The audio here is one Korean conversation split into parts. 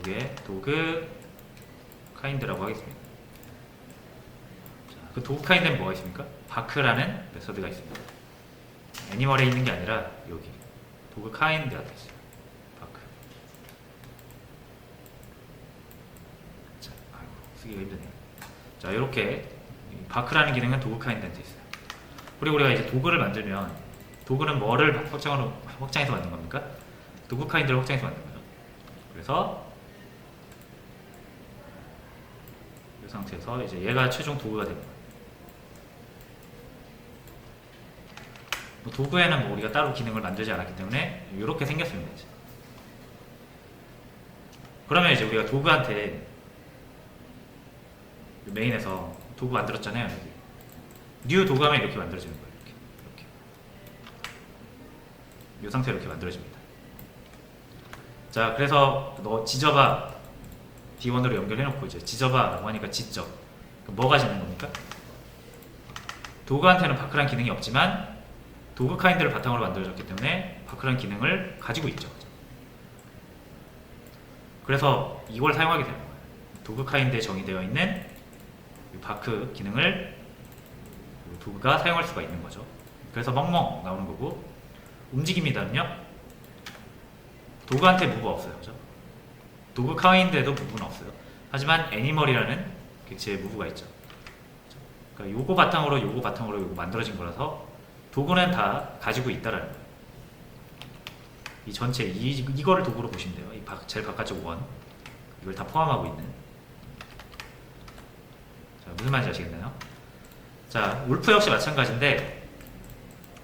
여기에 도그 카인드라고 하겠습니다. 자, 그 도그 카인드는 뭐가 있습니까? 바크라는 메서드가 있습니다. 애니멀에 있는 게 아니라 여기 도그 카인드가 있어요. 바크. 자, 아이고 쓰기가 힘드네요. 자, 이렇게 바크라는 기능은 도그 카인드한테 있어요. 그리고 우리가 이제 도그를 만들면 도그는 뭐를 확장해서 만든 겁니까? 도그 카인드를 확장해서 만든 거죠. 그래서 이 상태에서 이제 얘가 최종 도그가 됩니다. 도구에는 뭐 우리가 따로 기능을 만들지 않았기 때문에 이렇게 생겼습니다. 이제. 그러면 이제 우리가 도구한테 메인에서 도구 만들었잖아요. 여기. 뉴 도구 하면 이렇게 만들어지는 거예요. 이렇게. 이 상태로 이렇게 만들어집니다. 자, 그래서 너 지져봐 D1으로 연결해놓고 이제 지져봐라고 하니까 짓죠. 그럼 뭐가 짓는 겁니까? 도구한테는 바크란 기능이 없지만 도그 카인드를 바탕으로 만들어졌기 때문에 바크란 기능을 가지고 있죠. 그래서 이걸 사용하게 되는 거예요. 도그 카인드에 정의되어 있는 바크 기능을 도그가 사용할 수가 있는 거죠. 그래서 멍멍 나오는 거고, 움직임이다는요 도그한테 무브 없어요. 그죠? 도그 카인드에도 무브는 없어요. 하지만 애니멀이라는 객체의 무브가 있죠. 그러니까 요거 바탕으로 요거 만들어진 거라서 도구는 다 가지고 있다라는 거예요. 이 전체 이거를 도구로 보시면 돼요. 이 제일 바깥쪽 원 이걸 다 포함하고 있는. 자, 무슨 말인지 아시겠나요? 자, 울프 역시 마찬가지인데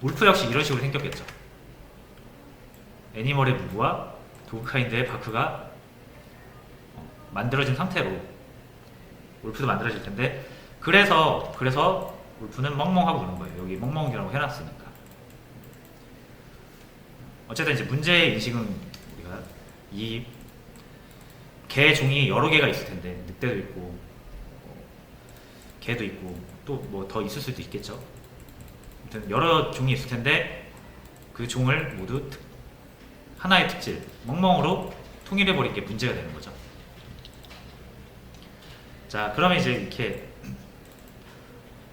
울프 역시 이런 식으로 생겼겠죠. 애니멀의 무브와 도구 카인드의 바크가 만들어진 상태로 울프도 만들어질 텐데, 그래서 울프는 멍멍하고 그런 거예요. 여기 멍멍이라고 해놨으니까. 어쨌든 이제 문제의 인식은 우리가 이 개 종이 여러 개가 있을 텐데, 늑대도 있고 개도 있고 또 뭐 더 있을 수도 있겠죠. 아무튼 여러 종이 있을 텐데 그 종을 모두 하나의 특질 멍멍으로 통일해버린 게 문제가 되는 거죠. 자, 그러면 이제 이렇게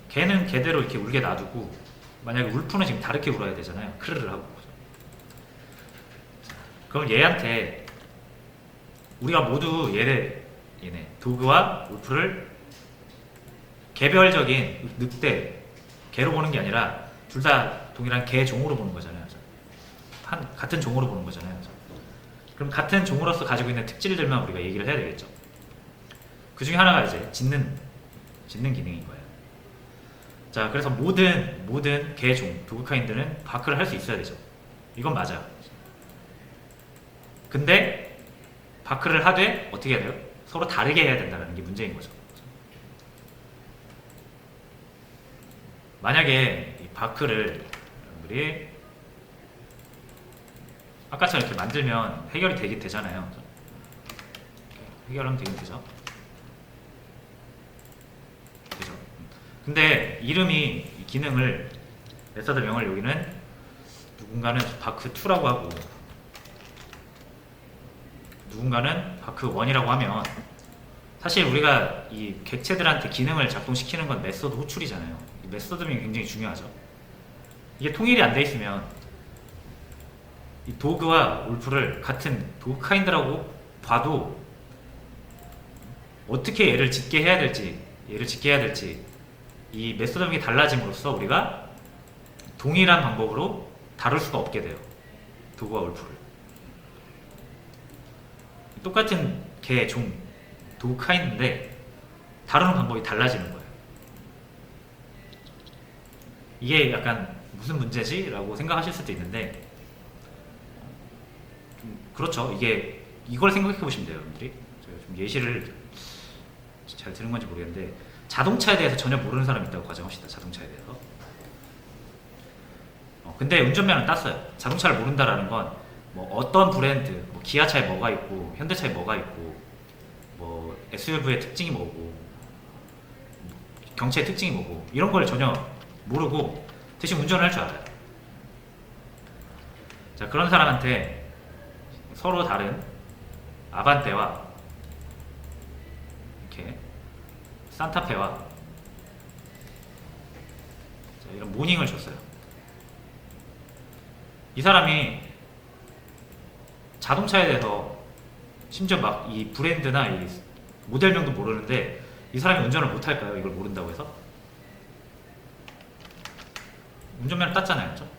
개는 개대로 이렇게 울게 놔두고, 만약에 울프는 지금 다르게 울어야 되잖아요. 크르르 하고. 그럼 얘한테 우리가 모두 얘네 도그와 울프를 개별적인 늑대 개로 보는 게 아니라 둘 다 동일한 개 종으로 보는 거잖아요. 같은 종으로 보는 거잖아요. 그럼 같은 종으로서 가지고 있는 특질들만 우리가 얘기를 해야 되겠죠. 그 중에 하나가 이제 짖는 기능인 거예요. 자, 그래서 모든 개종, 도그 카인드는 바크를 할 수 있어야 되죠. 이건 맞아요. 근데 바크를 하되 어떻게 해야 돼요? 서로 다르게 해야 된다는 게 문제인 거죠. 만약에 이 바크를 여러분들이 아까처럼 이렇게 만들면 해결이 되긴 되잖아요. 해결하면 되긴 되죠. 근데 이름이 기능을 메서드 명을 여기는 누군가는 바크2라고 하고 누군가는 바크1이라고 하면, 사실 우리가 이 객체들한테 기능을 작동시키는 건 메서드 호출이잖아요. 이 메서드 명이 굉장히 중요하죠. 이게 통일이 안 돼 있으면 이 도그와 울프를 같은 도그 카인드라고 봐도 어떻게 얘를 짓게 해야 될지 이 메서드 명이 달라짐으로써 우리가 동일한 방법으로 다룰 수가 없게 돼요. 도그와 울프를. 똑같은 개, 종, 도그 카인드인데 다루는 방법이 달라지는 거예요. 이게 약간 무슨 문제지? 라고 생각하실 수도 있는데, 그렇죠. 이걸 생각해 보시면 돼요, 여러분들이. 제가 좀 예시를 잘 들은 건지 모르겠는데, 자동차에 대해서 전혀 모르는 사람이 있다고 가정합시다. 자동차에 대해서. 근데 운전면허는 땄어요. 자동차를 모른다라는 건 뭐 어떤 브랜드, 뭐 기아차에 뭐가 있고 현대차에 뭐가 있고 뭐 SUV의 특징이 뭐고 경차의 특징이 뭐고 이런 걸 전혀 모르고 대신 운전을 할 줄 알아요. 자, 그런 사람한테 서로 다른 아반떼와 산타페와 자, 이런 모닝을 줬어요. 이 사람이 자동차에 대해서 심지어 막 이 브랜드나 이 모델명도 모르는데 이 사람이 운전을 못할까요? 이걸 모른다고 해서? 운전면허 땄잖아요. 그렇죠?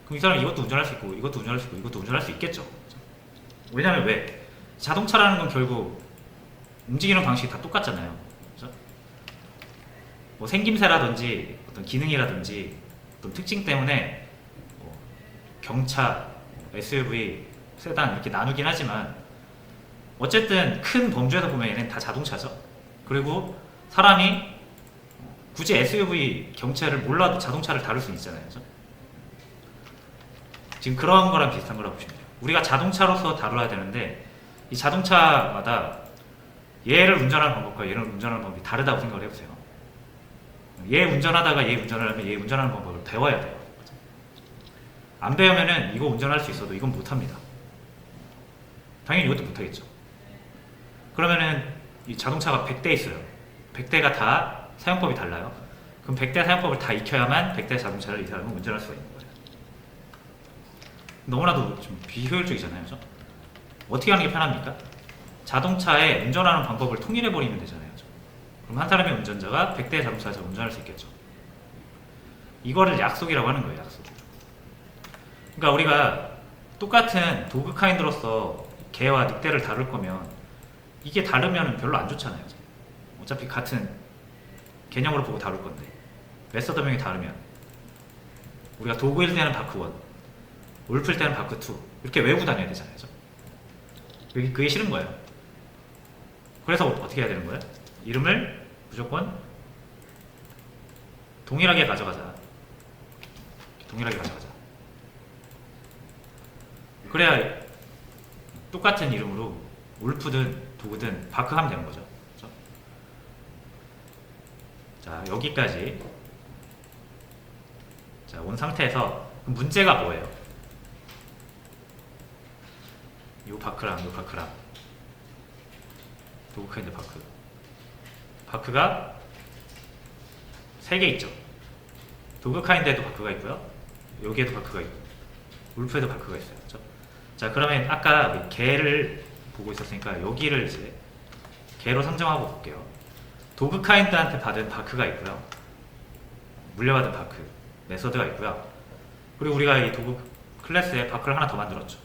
그럼 이 사람이 이것도 운전할 수 있고 이것도 운전할 수 있고 이것도 운전할 수 있겠죠. 그렇죠? 왜냐면 왜? 자동차라는 건 결국 움직이는 방식이 다 똑같잖아요. 그렇죠? 뭐 생김새라든지 어떤 기능이라든지 어떤 특징 때문에 뭐 경차, SUV, 세단 이렇게 나누긴 하지만 어쨌든 큰 범주에서 보면 얘는 다 자동차죠. 그리고 사람이 굳이 SUV, 경차를 몰라도 자동차를 다룰 수 있잖아요. 그렇죠? 지금 그런 거랑 비슷한 거라고 보시면 돼요. 우리가 자동차로서 다뤄야 되는데 이 자동차마다 얘를 운전하는 방법과 얘를 운전하는 방법이 다르다고 생각을 해보세요. 얘 운전하다가 얘 운전을 하면 얘 운전하는 방법을 배워야 돼요. 안 배우면은 이거 운전할 수 있어도 이건 못합니다. 당연히 이것도 못하겠죠. 그러면은 이 자동차가 100대 있어요. 100대가 다 사용법이 달라요. 그럼 100대 사용법을 다 익혀야만 100대 자동차를 이 사람은 운전할 수가 있는 거예요. 너무나도 좀 비효율적이잖아요. 그죠? 어떻게 하는 게 편합니까? 자동차에 운전하는 방법을 통일해버리면 되잖아요. 그죠? 그럼 한 사람의 운전자가 100대의 자동차에서 운전할 수 있겠죠. 이거를 약속이라고 하는 거예요. 약속. 그러니까 우리가 똑같은 도그 카인드로서 개와 늑대를 다룰 거면 이게 다르면 별로 안 좋잖아요. 어차피 같은 개념으로 보고 다룰 건데 메서드명이 다르면 우리가 도구일 때는 바크 1, 울프일 때는 바크 2 이렇게 외우고 다녀야 되잖아요. 그게 싫은 거예요. 그래서 어떻게 해야 되는 거예요? 이름을 무조건 동일하게 가져가자. 동일하게 가져가자. 그래야 똑같은 이름으로 울프든 도구든 바크하면 되는 거죠. 그렇죠? 자, 여기까지 자, 온 상태에서 문제가 뭐예요? 요 바크랑 요 바크랑 도구카인드 바크가 3개 있죠. 도그카인드에도 바크가 있고요. 여기에도 바크가 있고 울프에도 바크가 있어요. 그렇죠? 자, 그러면 아까 개를 보고 있었으니까 여기를 이제 개로 상정하고 볼게요. 도그카인드한테 받은 바크가 있고요. 물려받은 바크, 메서드가 있고요. 그리고 우리가 이 도그 클래스에 바크를 하나 더 만들었죠.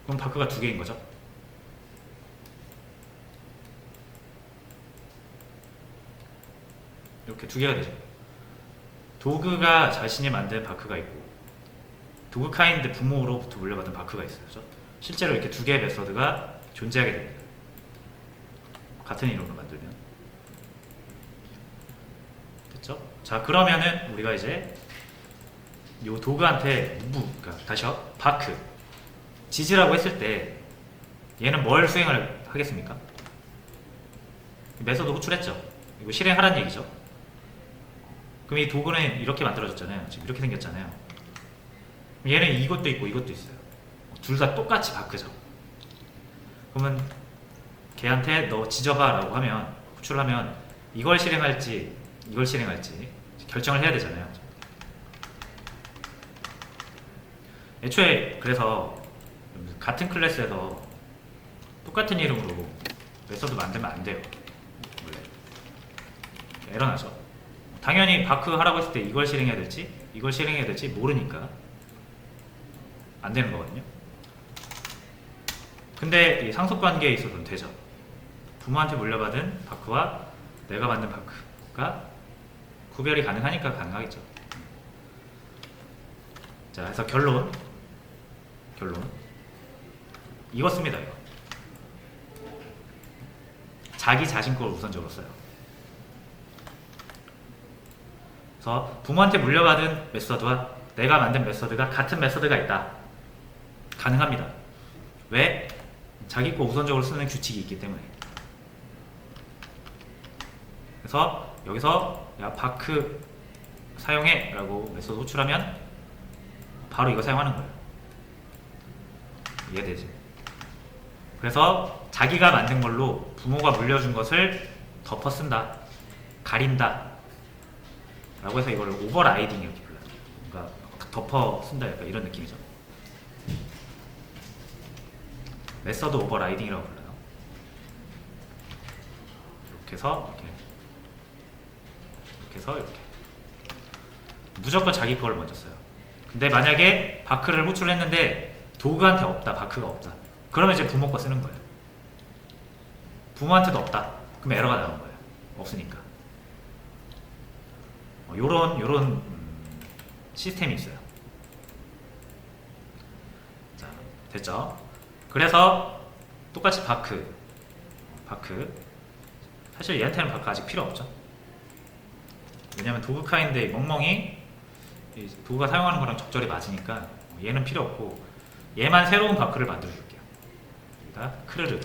그럼 바크가 2개인 거죠. 이렇게 2개가 되죠. 도그가 자신이 만든 바크가 있고 도그 카인드 부모로부터 물려받은 바크가 있어요. 그렇죠? 실제로 이렇게 2개의 메서드가 존재하게 됩니다. 같은 이름으로 만들면 됐죠? 자, 그러면은 우리가 이제 요 도그한테 그러니까 다시요. 바크 지지라고 했을 때 얘는 뭘 수행을 하겠습니까? 메서드 호출했죠. 이거 실행하라는 얘기죠. 그럼 이 도구는 이렇게 만들어졌잖아요. 지금 이렇게 생겼잖아요. 얘는 이것도 있고 이것도 있어요. 둘 다 똑같이 바크죠. 그러면 걔한테 너 지져봐 라고 하면 호출하면 이걸 실행할지 이걸 실행할지 결정을 해야 되잖아요. 애초에 그래서 같은 클래스에서 똑같은 이름으로 메서드 만들면 안 돼요. 원래 에러 나죠. 당연히 바크 하라고 했을 때 이걸 실행해야 될지 이걸 실행해야 될지 모르니까 안 되는 거거든요. 근데 이 상속관계에 있어서는 되죠. 부모한테 물려받은 바크와 내가 만든 바크가 구별이 가능하니까 가능하겠죠. 자, 그래서 결론 이거 씁니다. 이거 자기 자신 걸 우선적으로 써요. 그래서 부모한테 물려받은 메서드와 내가 만든 메서드가 같은 메서드가 있다. 가능합니다. 왜? 자기 거 우선적으로 쓰는 규칙이 있기 때문에. 그래서 여기서 야 바크 사용해 라고 메서드 호출하면 바로 이거 사용하는 거예요. 이해되지? 그래서 자기가 만든 걸로 부모가 물려준 것을 덮어 쓴다, 가린다 라고 해서 이걸 오버라이딩 이렇게 불러요. 그러니까 덮어 쓴다, 약간 이런 느낌이죠. 메서드 오버라이딩이라고 불러요. 이렇게 해서 이렇게 무조건 자기 걸 먼저 써요. 근데 만약에 바크를 호출했는데 도그한테 없다, 바크가 없다, 그러면 이제 부모 거 쓰는 거예요. 부모한테도 없다, 그럼 에러가 나오는 거예요. 없으니까. 요런 시스템이 있어요. 자, 됐죠? 그래서 똑같이 바크 사실 얘한테는 바크 아직 필요 없죠. 왜냐면 도그 카인드의 멍멍이 도그가 사용하는 거랑 적절히 맞으니까 얘는 필요 없고, 얘만 새로운 바크를 만들어 줄게요. 여기다 크르르.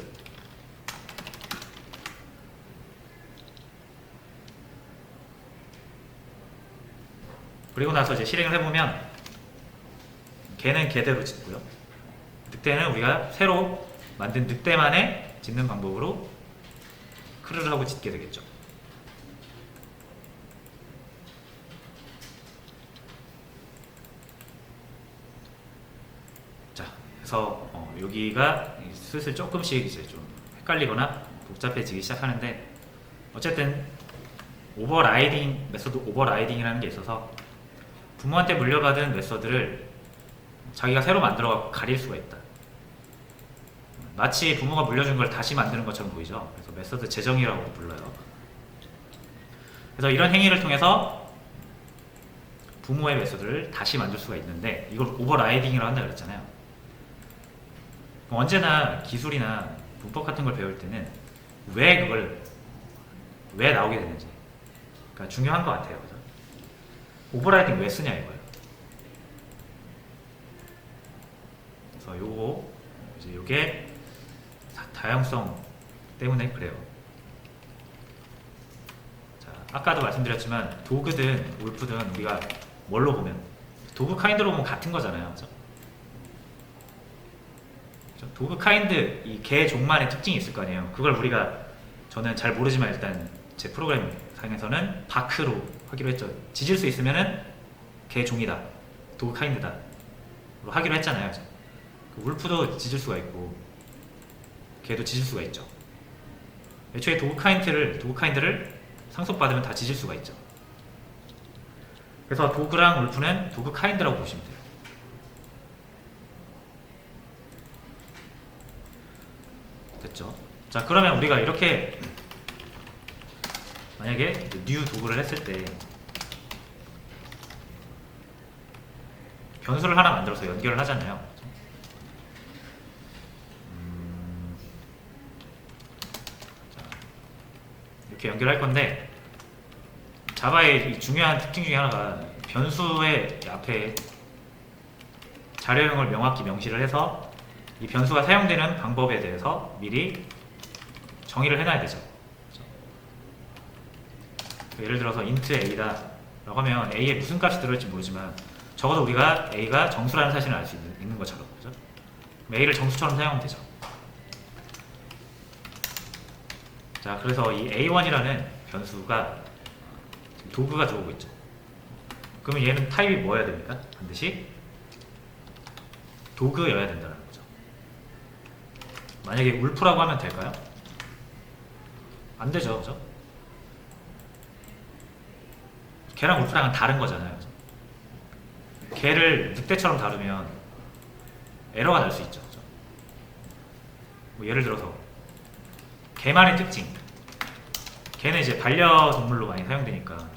그리고 나서 이제 실행을 해보면 걔는 걔대로 짓고요. 늑대는 우리가 새로 만든 늑대만의 짓는 방법으로 크르르 하고 짓게 되겠죠. 자, 그래서 여기가 슬슬 조금씩 이제 좀 헷갈리거나 복잡해지기 시작하는데, 어쨌든 오버라이딩, 메소드 오버라이딩이라는 게 있어서 부모한테 물려받은 메서드를 자기가 새로 만들어갖고 가릴 수가 있다. 마치 부모가 물려준 걸 다시 만드는 것처럼 보이죠. 그래서 메서드 재정의라고 불러요. 그래서 이런 행위를 통해서 부모의 메서드를 다시 만들 수가 있는데, 이걸 오버라이딩이라고 한다 그랬잖아요. 언제나 기술이나 문법 같은 걸 배울 때는 왜 나오게 되는지, 그러니까 중요한 것 같아요. 그죠? 오버라이딩 왜 쓰냐 이거예요. 그래서 요게 다양성 때문에 그래요. 자, 아까도 말씀드렸지만 도그든 울프든 우리가 뭘로 보면, 도그 카인드로 보면 같은 거잖아요. 그죠? 도그 카인드, 이 개 종만의 특징이 있을 거 아니에요. 그걸 저는 잘 모르지만 일단 제 프로그램 상에서는 바크로 하기로 했죠. 지질 수 있으면은 개 종이다, 도그 카인드다 로 하기로 했잖아요. 울프도 지질 수가 있고 개도 지질 수가 있죠. 애초에 도그 카인드를 상속받으면 다 지질 수가 있죠. 그래서 도그랑 울프는 도그 카인드라고 보시면 돼요. 됐죠? 자, 그러면 우리가 이렇게 만약에 뉴 도그를 했을 때 변수를 하나 만들어서 연결을 하잖아요. 자, 이렇게 연결할 건데, 자바의 이 중요한 특징 중에 하나가 변수의 앞에 자료형을 명확히 명시를 해서 이 변수가 사용되는 방법에 대해서 미리 정의를 해놔야 되죠. 예를 들어서 int a다 라고 하면 a에 무슨 값이 들어올지 모르지만 적어도 우리가 a가 정수라는 사실을 알 수 있는 것처럼, 그죠? a를 정수처럼 사용하면 되죠. 자, 그래서 이 a1이라는 변수가 도그가 들어오고 있죠. 그러면 얘는 타입이 뭐여야 됩니까? 반드시 도그여야 된다는 거죠. 만약에 울프라고 하면 될까요? 안 되죠, 그죠? 걔랑 울프랑은 다른 거잖아요. 그죠? 걔를 늑대처럼 다루면 에러가 날 수 있죠. 그죠? 뭐 예를 들어서 걔만의 특징, 걔는 이제 반려동물로 많이 사용되니까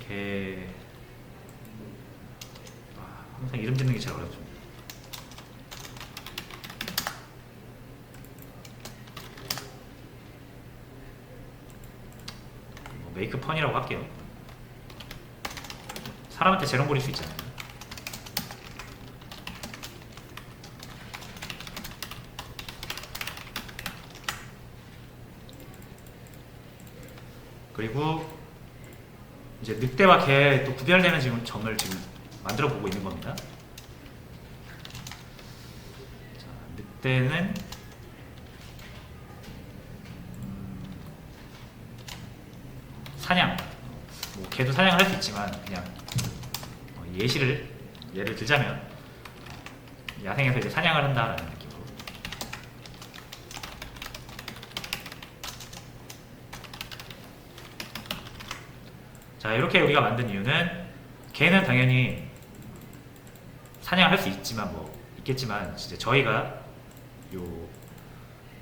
걔 항상 이름 짓는 게 제일 어렵죠. 메이크 펀이라고 할게요. 사람한테 재롱 부릴 수 있잖아요. 그리고 이제 늑대와 개 또 구별되는 점을 지금 만들어 보고 있는 겁니다. 자, 늑대는 사냥, 뭐 걔도 사냥을 할 수 있지만 그냥 예를 들자면 야생에서 이제 사냥을 한다라는 느낌으로. 자, 이렇게 우리가 만든 이유는 걔는 당연히 사냥을 할 수 있겠지만 진짜 저희가 요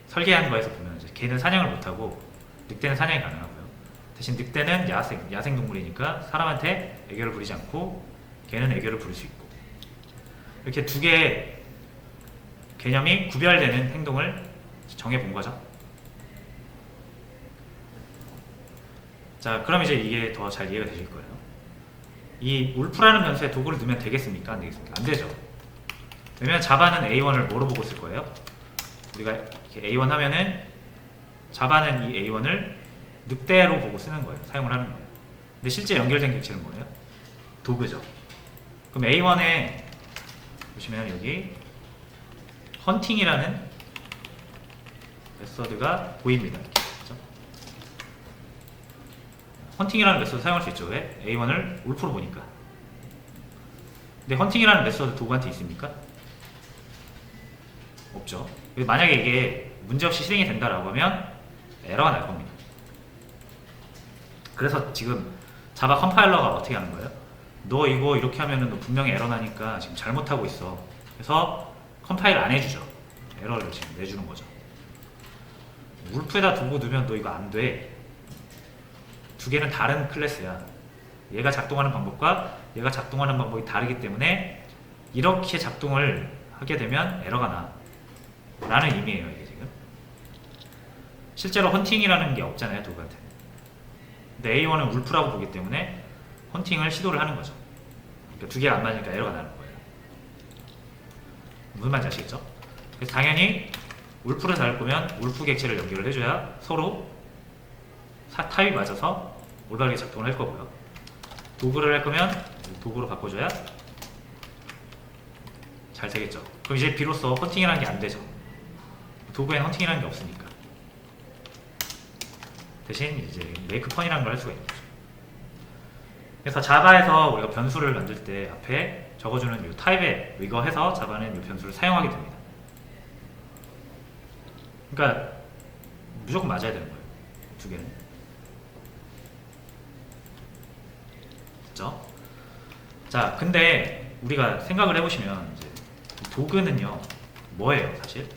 설계한 거에서 보면 이제 걔는 사냥을 못하고 늑대는 사냥이 가능하고요. 대신 늑대는 야생 동물이니까 사람한테 애교를 부리지 않고 걔는 애교를 부릴 수 있고, 이렇게 두 개의 개념이 구별되는 행동을 정해본 거죠. 자, 그럼 이제 이게 더 잘 이해가 되실 거예요. 이 울프라는 변수에 도구를 넣으면 되겠습니까? 안 되겠습니까? 안 되죠. 왜냐면 자바는 A1을 뭐로 보고 쓸 거예요? 우리가 이렇게 A1 하면은 자바는 이 A1을 늑대로 보고 쓰는 거예요. 사용을 하는 거예요. 근데 실제 연결된 객체는 뭐예요? 도구죠. 그럼 A1에 보시면 여기 헌팅이라는 메서드가 보입니다. 그렇죠? 헌팅이라는 메서드 사용할 수 있죠. 왜? A1을 울프로 보니까. 근데 헌팅이라는 메서드 도구한테 있습니까? 없죠. 만약에 이게 문제없이 실행이 된다라고 하면 에러가 날 겁니다. 그래서 지금 자바 컴파일러가 어떻게 하는 거예요? 너 이거 이렇게 하면은 너 분명히 에러 나니까 지금 잘못하고 있어. 그래서 컴파일 안 해주죠. 에러를 지금 내주는 거죠. 울프에다 두고 넣으면 너 이거 안 돼. 두 개는 다른 클래스야. 얘가 작동하는 방법과 얘가 작동하는 방법이 다르기 때문에 이렇게 작동을 하게 되면 에러가 나. 라는 의미예요, 이게 지금. 실제로 헌팅이라는 게 없잖아요, 도구한테는. 근데 A1은 울프라고 보기 때문에 헌팅을 시도를 하는 거죠. 그러니까 두 개가 안 맞으니까 에러가 나는 거예요. 무슨 말인지 아시겠죠? 그래서 당연히 울프를 잘 보면 울프 객체를 연결을 해줘야 서로 타입이 맞아서 올바르게 작동을 할 거고요. 도구를 할 거면 도구로 바꿔줘야 잘 되겠죠. 그럼 이제 비로소 헌팅이라는 게 안 되죠. 도구에는 헌팅이라는 게 없으니까. 대신 이제 메이크펀이라는 걸 할 수가 있는 거죠. 그래서 자바에서 우리가 변수를 만들 때 앞에 적어주는 이 타입에 의거해서 자바는 이 변수를 사용하게 됩니다. 그러니까 무조건 맞아야 되는 거예요. 두 개는. 그렇죠? 자, 근데 우리가 생각을 해보시면 이제 도구는요 뭐예요, 사실?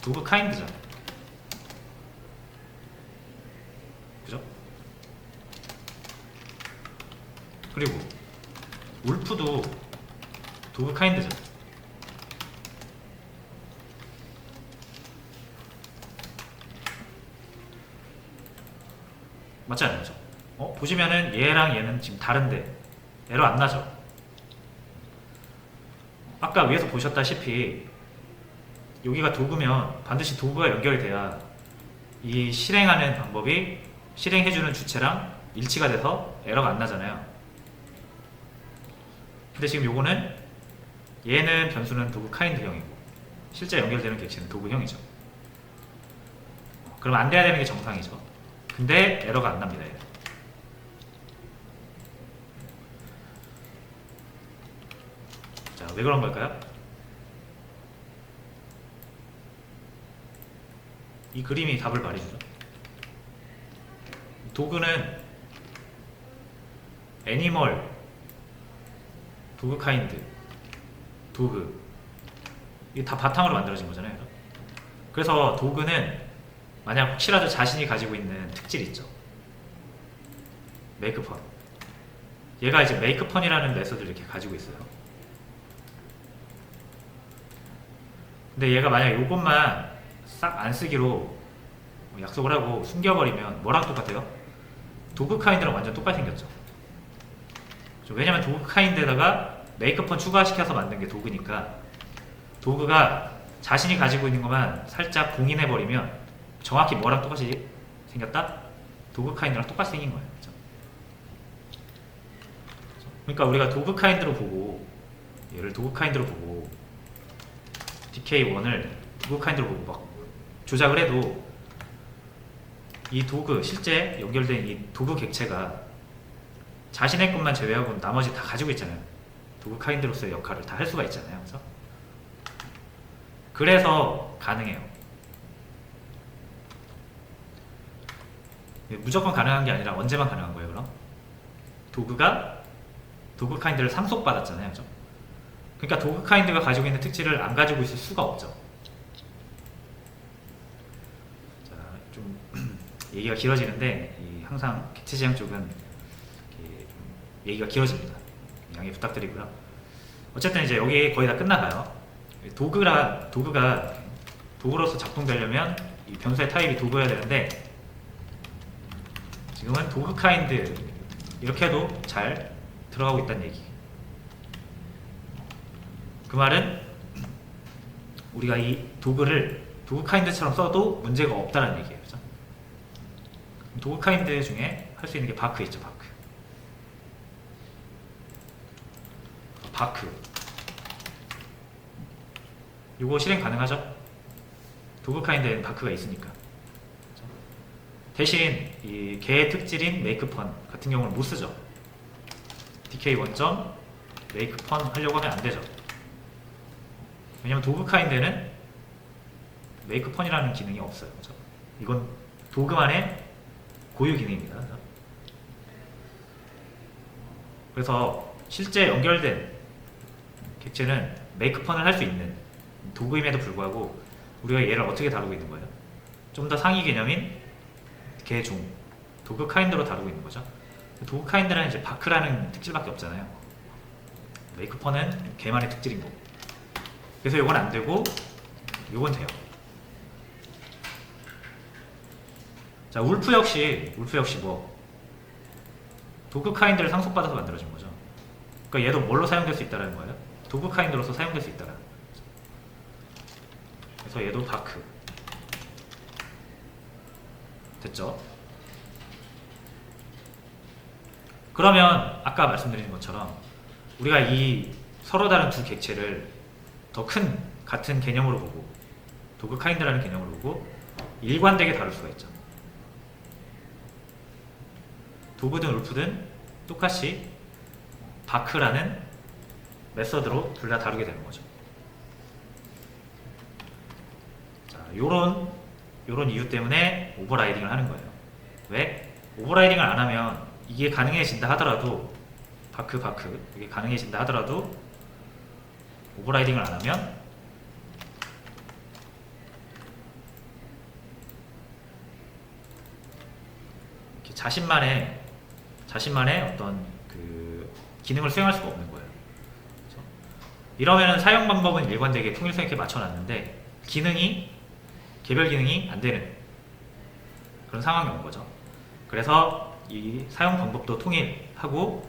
도구 카인드잖아요. 그죠? 그리고 울프도 도구 카인드죠. 맞지 않나요? 보시면은 얘랑 얘는 지금 다른데 에러 안 나죠? 아까 위에서 보셨다시피 여기가 도구면 반드시 도구가 연결이 돼야 이 실행하는 방법이 실행해주는 주체랑 일치가 돼서 에러가 안 나잖아요. 근데 지금 요거는 얘는 변수는 도구 카인드형이고 실제 연결되는 객체는 도구형이죠. 그럼 안 돼야 되는 게 정상이죠. 근데 에러가 안 납니다. 얘는. 자, 왜 그런 걸까요? 이 그림이 답을 말해주죠. 도구는 애니멀, 도구 카인드, 도구, 이게 다 바탕으로 만들어진 거잖아요. 그래서 도구는 만약 혹시라도 자신이 가지고 있는 특질이 있죠. 메이크펀. 얘가 이제 메이크펀이라는 메서드를 이렇게 가지고 있어요. 근데 얘가 만약 이것만 싹 안 쓰기로 약속을 하고 숨겨버리면 뭐랑 똑같아요? 도구 카인드랑 완전 똑같이 생겼죠. 왜냐면 도구 카인드에다가 메이크펀 추가시켜서 만든 게 도구니까 도구가 자신이 가지고 있는 것만 살짝 봉인해버리면 정확히 뭐랑 똑같이 생겼다? 도구 카인드랑 똑같이 생긴 거예요. 그렇죠? 그러니까 우리가 도구 카인드로 보고, 얘를 도구 카인드로 보고 DK1을 도구 카인드로 보고 막 조작을 해도 이 도구, 실제 연결된 이 도구 객체가 자신의 것만 제외하고 나머지 다 가지고 있잖아요. 도구 카인드로서의 역할을 다 할 수가 있잖아요. 그래서 가능해요. 무조건 가능한 게 아니라 언제만 가능한 거예요, 그럼? 도구가 도구 카인드를 상속받았잖아요. 그죠? 그러니까 도구 카인드가 가지고 있는 특질을 안 가지고 있을 수가 없죠. 자, 좀 얘기가 길어지는데 항상 객체 지향 쪽은 좀 얘기가 길어집니다. 양해 부탁드리고요. 어쨌든 이제 여기 거의 다 끝나가요. 도구가 도구로서 작동되려면 이 변수의 타입이 도구여야 되는데 지금은 도구 카인드 이렇게 해도 잘 들어가고 있다는 얘기. 그 말은 우리가 이 도구를 도구 카인드처럼 써도 문제가 없다는 얘기예요. 그죠? 도구 카인드 중에 할 수 있는 게 바크 있죠. 바크 요거 실행 가능하죠? 도구 카인드에는 바크가 있으니까. 대신 이 개의 특질인 메이크펀 같은 경우는 못 쓰죠. DK1. 메이크펀 하려고 하면 안 되죠. 왜냐면 도구 카인드에는 메이크펀이라는 기능이 없어요. 그렇죠? 이건 도구만의 고유 기능입니다. 그래서 실제 연결된 객체는 메이크펀을 할 수 있는 도구임에도 불구하고 우리가 얘를 어떻게 다루고 있는 거예요? 좀 더 상위 개념인 개종, 도구 카인드로 다루고 있는 거죠. 도구 카인드는 이제 바크라는 특질밖에 없잖아요. 메이크펀은 개만의 특질인 거고. 그래서 이건 안 되고 이건 돼요. 자, 울프 역시 뭐 도구 카인드를 상속받아서 만들어진 거죠. 그러니까 얘도 뭘로 사용될 수 있다는 거예요? 도구 카인드로서 사용될 수 있다는. 그래서 얘도 바크. 됐죠? 그러면 아까 말씀드린 것처럼 우리가 이 서로 다른 두 객체를 더 큰 같은 개념으로 보고 도구 카인드라는 개념으로 보고 일관되게 다룰 수가 있죠. 도구든 울프든 똑같이 바크라는 메서드로 둘 다 다루게 되는 거죠. 자, 요런 이유 때문에 오버라이딩을 하는 거예요. 왜? 오버라이딩을 안 하면 이게 가능해진다 하더라도 바크 이게 가능해진다 하더라도 오버라이딩을 안 하면 이렇게 자신만의 어떤 그 기능을 수행할 수가 없는 거예요. 그렇죠? 이러면은 사용 방법은 일관되게 통일성 있게 맞춰놨는데 개별 기능이 안 되는 그런 상황이 온 거죠. 그래서 이 사용 방법도 통일하고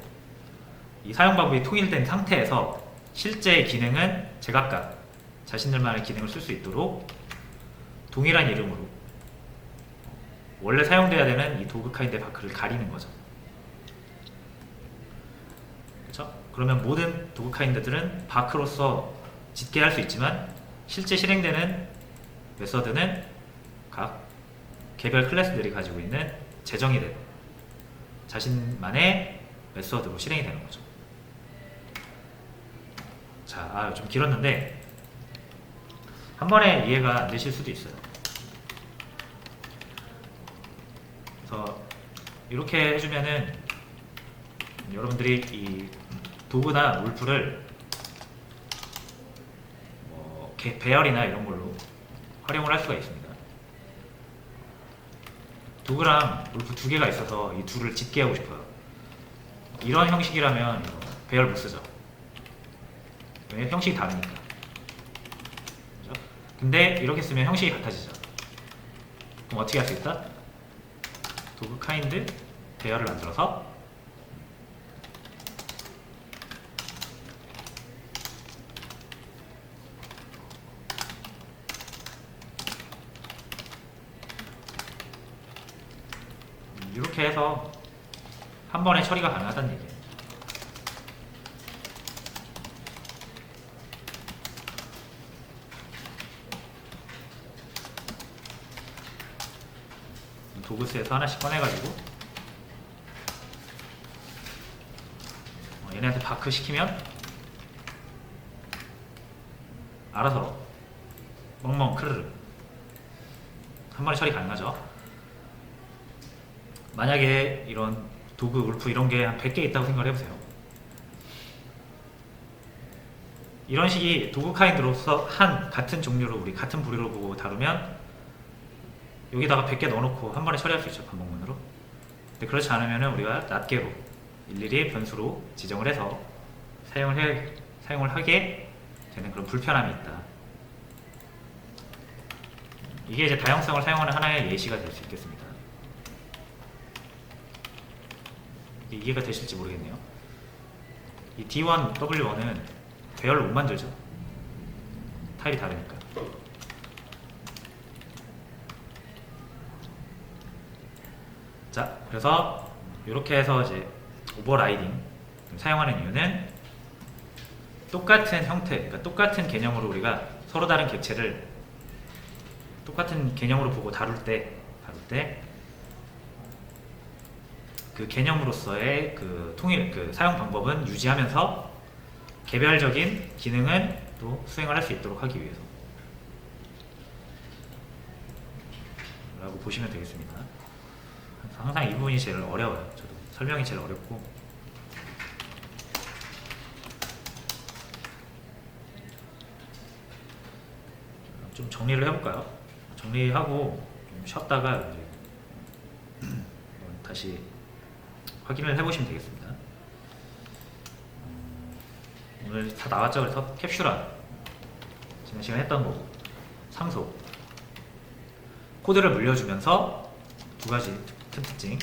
이 사용 방법이 통일된 상태에서 실제 기능은 제각각 자신들만의 기능을 쓸 수 있도록 동일한 이름으로 원래 사용돼야 되는 이 도구 카인드 바크를 가리는 거죠. 그렇죠? 그러면 모든 도구 카인드들은 바크로서 짓게 할 수 있지만 실제 실행되는 메서드는 각 개별 클래스들이 가지고 있는 재정이 되는 자신만의 메서드로 실행이 되는 거죠. 자, 좀 길었는데 한 번에 이해가 안 되실 수도 있어요. 그래서 이렇게 해주면은 여러분들이 이 도구나 울프를 뭐 배열이나 이런 걸로 활용을 할 수가 있습니다. 도구랑 울프 두 개가 있어서 이 둘을 짙게 하고 싶어요. 이런 형식이라면 배열 못 쓰죠. 왜냐면 형식이 다르니까. 그죠? 근데 이렇게 쓰면 형식이 같아지죠. 그럼 어떻게 할 수 있다? 도구 카인드 배열을 만들어서 이렇게 해서 한 번에 처리가 가능하다는 얘기예요. 도구스에서 하나씩 꺼내가지고 얘네한테 바크 시키면 알아서 멍멍 크르르 한 번에 처리 가능하죠. 만약에 이런 도구, 울프 이런 게 한 100개 있다고 생각을 해보세요. 이런 식이 도구 카인드로서 같은 종류로 우리 같은 부류로 보고 다루면 여기다가 100개 넣어놓고 한 번에 처리할 수 있죠. 반복문으로. 근데 그렇지 않으면 우리가 낱개로 일일이 변수로 지정을 해서 사용을 하게 되는 그런 불편함이 있다. 이게 이제 다양성을 사용하는 하나의 예시가 될 수 있겠습니다. 이해가 되실지 모르겠네요. 이 D1, W1은 배열로 못 만들죠. 타입이 다르니까. 자, 그래서 이렇게 해서 이제 오버라이딩 사용하는 이유는 똑같은 형태, 그러니까 똑같은 개념으로 우리가 서로 다른 객체를 똑같은 개념으로 보고 다룰 때 그 개념으로서의 그 사용 방법은 유지하면서 개별적인 기능은 또 수행을 할 수 있도록 하기 위해서 라고 보시면 되겠습니다. 항상 이 부분이 제일 어려워요. 저도 설명이 제일 어렵고 좀 정리를 해볼까요? 정리하고 좀 쉬었다가 이제 다시 확인을 해보시면 되겠습니다. 오늘 다 나왔죠? 그래서 캡슐화 지난 시간에 했던 거고 상속 코드를 물려주면서 두 가지 큰 특징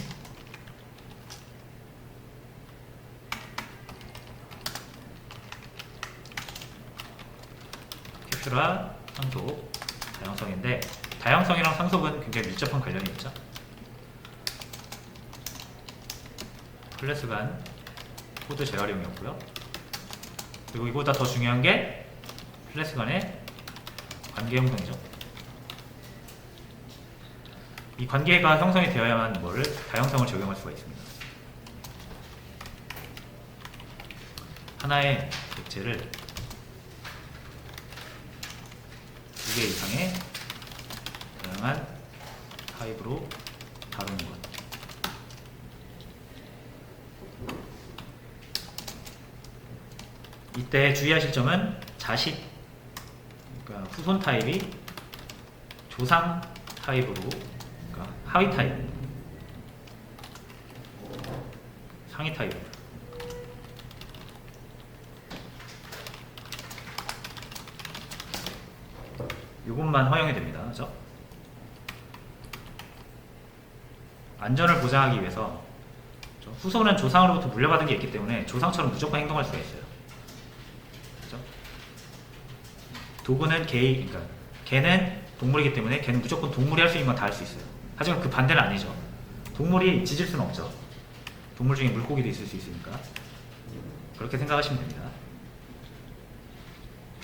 캡슐화, 상속, 다양성인데 다양성이랑 상속은 굉장히 밀접한 관련이 있죠. 클래스 간 코드 재활용이었고요. 그리고 이보다 더 중요한 게 클래스 간의 관계 형성이죠. 이 관계가 형성이 되어야만 다양성을 적용할 수가 있습니다. 하나의 객체를 두 개 이상의 다양한 타입으로 다루는 것. 이때 주의하실 점은 자식, 그러니까 후손 타입이 조상 타입으로, 그러니까 하위 타입, 상위 타입. 이것만 허용이 됩니다. 그죠? 안전을 보장하기 위해서 후손은 조상으로부터 물려받은 게 있기 때문에 조상처럼 무조건 행동할 수가 있어요. 그죠? 도구는 그러니까 개는 동물이기 때문에 개는 무조건 동물이 할 수 있는 건 다 할 수 있어요. 하지만 그 반대는 아니죠. 동물이 짖을 수는 없죠. 동물 중에 물고기도 있을 수 있으니까. 그렇게 생각하시면 됩니다.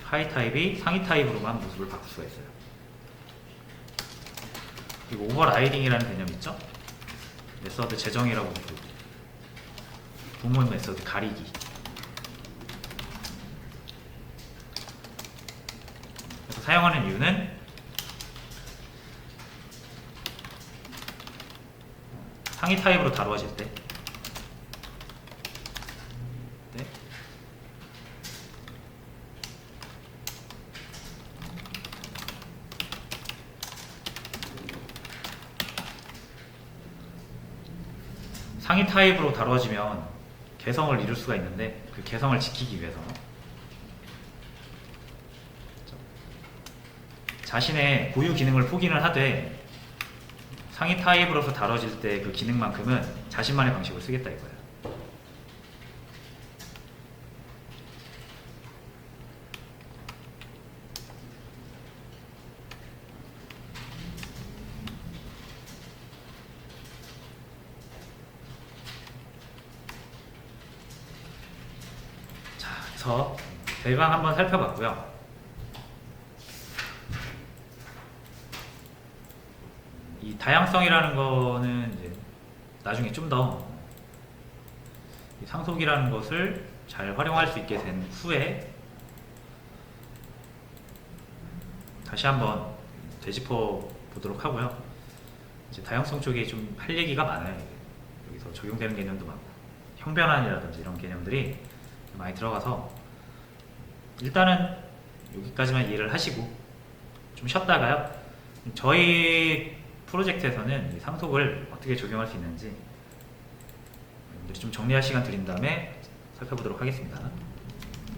하위 타입이 상위 타입으로만 모습을 바꿀 수가 있어요. 그리고 오버라이딩이라는 개념이 있죠. 메서드 재정이라고 부르고 부문 메서드 가리기. 그래서 사용하는 이유는 상위 타입으로 다루어질 때 상위 타입으로 다뤄지면 개성을 이룰 수가 있는데 그 개성을 지키기 위해서 자신의 고유 기능을 포기는 하되 상위 타입으로서 다뤄질 때 그 기능만큼은 자신만의 방식으로 쓰겠다 이거예요. 그래서 대강 한번 살펴봤고요. 이 다양성이라는 거는 이제 나중에 좀 더 상속이라는 것을 잘 활용할 수 있게 된 후에 다시 한번 되짚어 보도록 하고요. 이제 다양성 쪽에 좀 할 얘기가 많아요. 여기서 적용되는 개념도 많고 형변환이라든지 이런 개념들이 많이 들어가서 일단은 여기까지만 이해를 하시고 좀 쉬었다가요. 저희 프로젝트에서는 이 상속을 어떻게 적용할 수 있는지 여러분들이 좀 정리할 시간 드린 다음에 살펴보도록 하겠습니다.